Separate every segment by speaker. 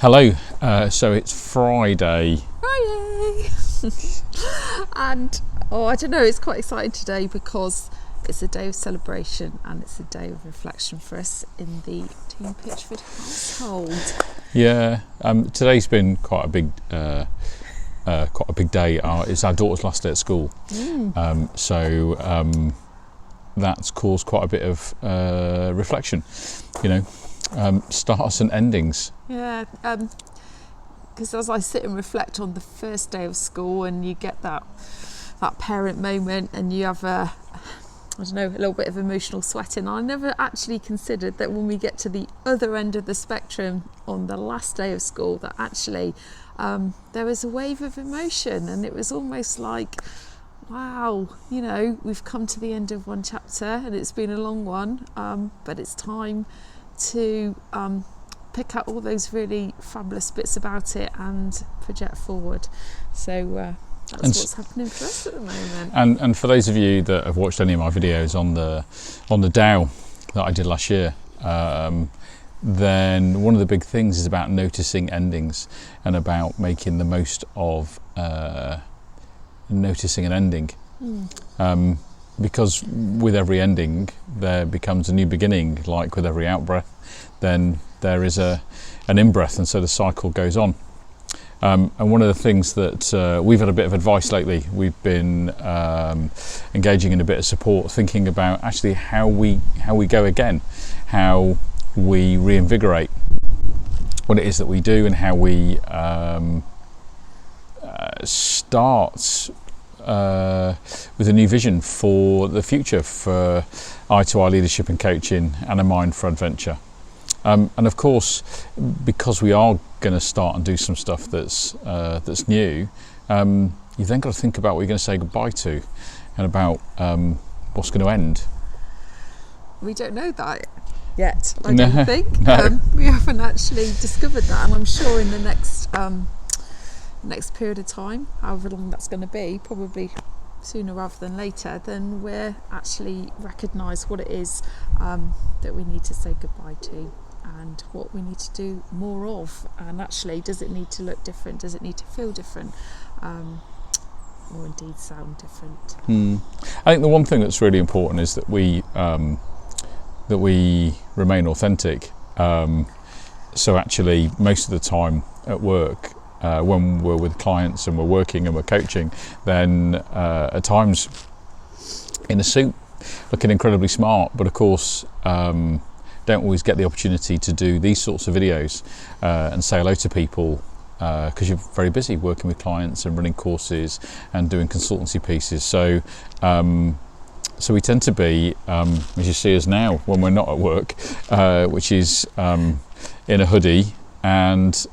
Speaker 1: Hello, so it's Friday.
Speaker 2: And I don't know, it's quite exciting today because it's a day of celebration and it's a day of reflection for us in the Team Pitchford household.
Speaker 1: Yeah, today's been quite a big day. It's our daughter's last day at school, so that's caused quite a bit of reflection. Starts and endings.
Speaker 2: Yeah, because as I sit and reflect on the first day of school, and you get that parent moment, and you have a little bit of emotional sweating. I never actually considered that when we get to the other end of the spectrum on the last day of school, that actually there was a wave of emotion, and it was almost like, wow, we've come to the end of one chapter, and it's been a long one, but it's time to pick out all those really fabulous bits about it and project forward. So that's what's happening for us at the moment.
Speaker 1: And for those of you that have watched any of my videos on the DAO that I did last year, then one of the big things is about noticing endings and about making the most of noticing an ending. Because with every ending there becomes a new beginning. Like with every out-breath, then there is an in-breath, and so the cycle goes on. And one of the things that we've had a bit of advice lately, we've been engaging in a bit of support, thinking about actually how we go again, how we reinvigorate what it is that we do, and how we start with a new vision for the future for I2I leadership and coaching, and a mind for adventure. And of course, because we are going to start and do some stuff that's new, you've then got to think about what you're going to say goodbye to, and about what's going to end.
Speaker 2: We don't know that yet, I don't think.
Speaker 1: No.
Speaker 2: We haven't actually discovered that, and I'm sure in the next period of time, however long that's going to be, probably sooner rather than later, then we'll actually recognise what it is that we need to say goodbye to, and what we need to do more of. And actually, does it need to look different? Does it need to feel different? Or indeed sound different?
Speaker 1: I think the one thing that's really important is that we remain authentic. So actually, most of the time at work, when we're with clients and we're working and we're coaching, then at times in a suit, looking incredibly smart, but of course don't always get the opportunity to do these sorts of videos and say hello to people, because you're very busy working with clients and running courses and doing consultancy pieces. So we tend to be, as you see us now when we're not at work, which is in a hoodie and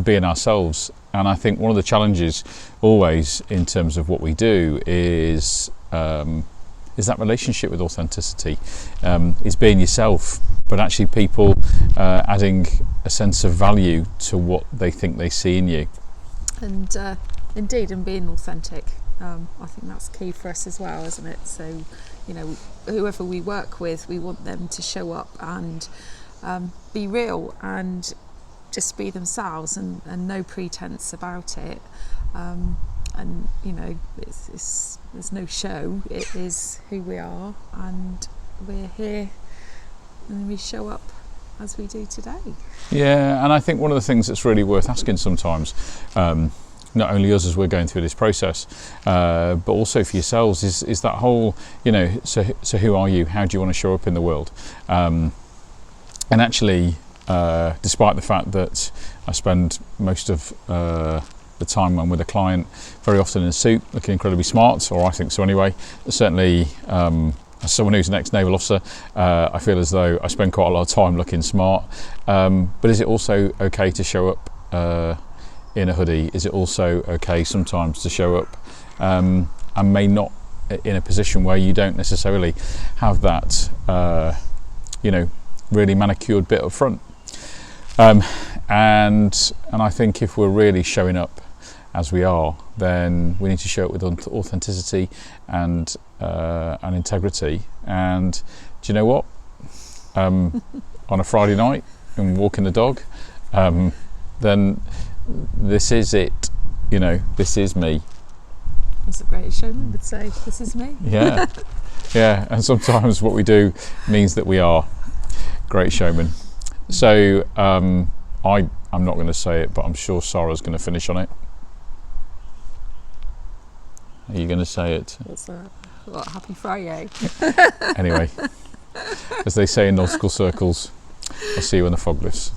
Speaker 1: being ourselves. And I think one of the challenges always in terms of what we do is that relationship with authenticity, is being yourself, but actually people adding a sense of value to what they think they see in you.
Speaker 2: And indeed, and being authentic, I think that's key for us as well, isn't it? So, whoever we work with, we want them to show up and be real and just be themselves, and no pretense about it. And there's no show. It is who we are, and we're here, and we show up as we do today.
Speaker 1: Yeah, and I think one of the things that's really worth asking sometimes, not only us as we're going through this process, but also for yourselves, is that whole, so who are you? How do you want to show up in the world? And actually, despite the fact that I spend most of the time I'm with a client very often in a suit, looking incredibly smart, or I think so anyway, certainly as someone who's an ex-naval officer, I feel as though I spend quite a lot of time looking smart, but is it also okay to show up in a hoodie? Is it also okay sometimes to show up and may not in a position where you don't necessarily have that really manicured bit up front? And I think if we're really showing up as we are, then we need to show it with authenticity and integrity. And do you know what? On a Friday night, and walking the dog, then this is it. You know, this is me.
Speaker 2: That's a Greatest Showman would say. This is me.
Speaker 1: Yeah, yeah. And sometimes what we do means that we are Great Showman. So I'm not going to say it, but I'm sure Sarah's going to finish on it. Are you going to say it?
Speaker 2: What's that? What, Happy Friday?
Speaker 1: Anyway, as they say in nautical circles, I'll see you when the fog lifts.